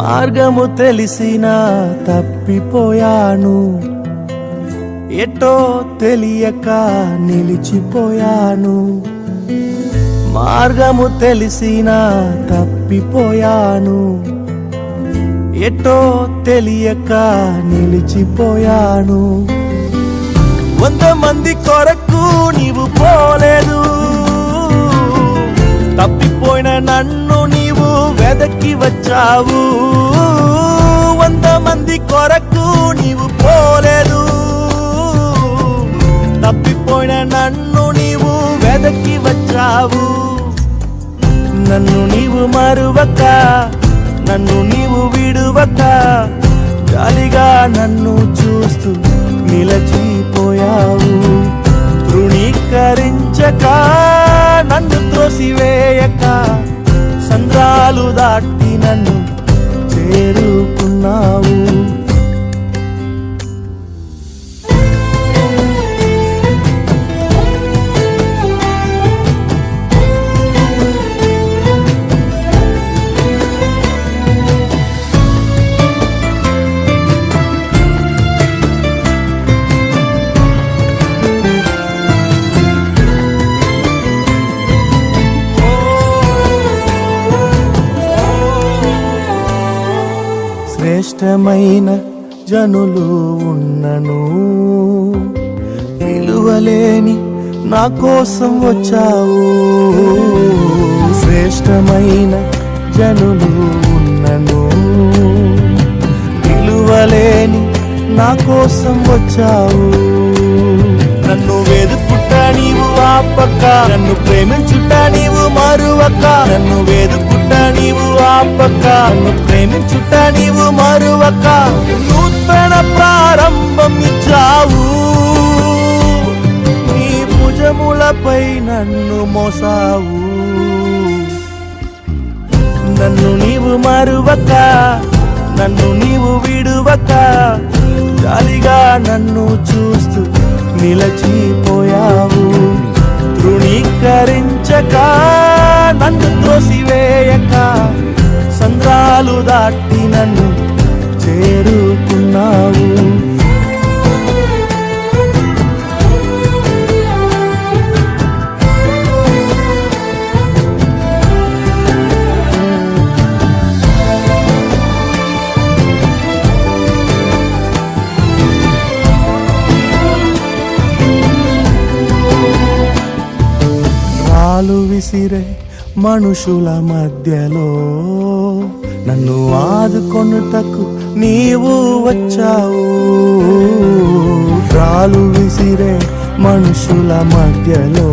మార్గము తెలిసిన తప్పిపోయాను, ఎటో తెలియక నిలిచిపోయాను. మార్గము తెలిసిన తప్పిపోయాను, ఎటో తెలియక నిలిచిపోయాను. 100 మంది కొరకు నీవు పోలేదు, తప్పిపోయిన నన్ను నీవు వెదకి వచ్చావు. 100 మంది కొరకు నీవు పోలేదు, తప్పిపోయిన నన్ను నీవు వెదకి వచ్చావు. నన్ను నీవు మరువక, నన్ను నీవు విడువక, జాలిగా నన్ను చూస్తూ నిలచిపోయావు. తృణీకరించక, నన్ను త్రోసివేయక, సంద్రాలు దాటి నన్ను చేరుకున్నావు. శ్రేష్టమైన జనులు ఉన్నను, విలువలేని నా కోసం వచ్చావు. శ్రేష్టమైన జనులు ఉన్నను, విలువలేని నా కోసం వచ్చావు. నన్ను వెదుకుట నీవు ఆపక, నన్ను ప్రేమించుట నీవు మరువక. నన్ను వెదుకుట నీవు ఆపక, నన్ను ప్రేమించుట నీవు మరువక. నూతన ప్రారంభం ఇచ్చావు, నీ భుజములపై నన్ను మోసావు. నన్ను నీవు మరువక, నన్ను నీవు విడువక, జాలిగా నన్ను చూస్తూ నిలచిపోయావు. తృణీకరించక, నన్ను త్రోసివేయక, సంద్రాలు దాటి నన్ను చేరుకున్నావు. రాళ్ళు విసిరే మనుషుల మధ్యలో నన్ను ఆదుకొనుటకు నీవు వచ్చావు. రాళ్ళు విసిరే మనుషుల మధ్యలో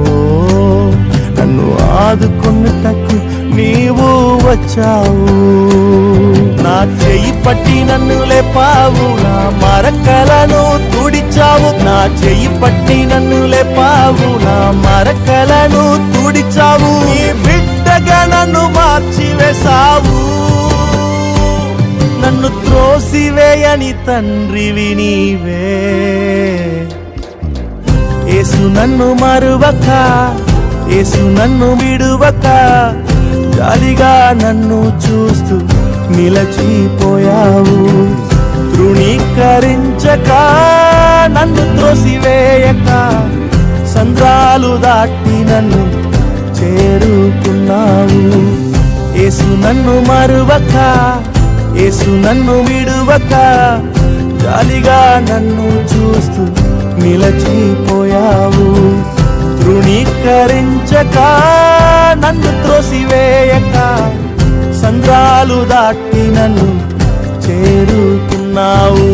నన్ను ఆదుకొనుటకు నీవు వచ్చావు. నా చెయ్యి పట్టి నన్ను లేపావు, నా మరకలను తుడిచావు. నా చెయ్యి పట్టి నన్ను లేపావు, నా మరకలను తుడిచావు. నీ బిడ్డగా నన్ను మార్చివేశావు, నన్ను త్రోసివేయని తండ్రివి నీవే. యేసు నన్ను మరువక, యేసు నన్ను విడువక, జాలిగా నన్ను చూస్తూ నిలచిపోయావు. తృణీకరించక, నన్ను త్రోసివేయక, సంద్రాలు దాటి నన్ను చేరుకున్నావు. యేసు నన్ను మరువక, యేసు నన్ను విడువక, జాలిగా నన్ను చూస్తూ నిలచిపోయావు. తృణీకరించక, నన్ను త్రోసివేయక, సంద్రాలు దాటి నన్ను చేరుకున్నావు.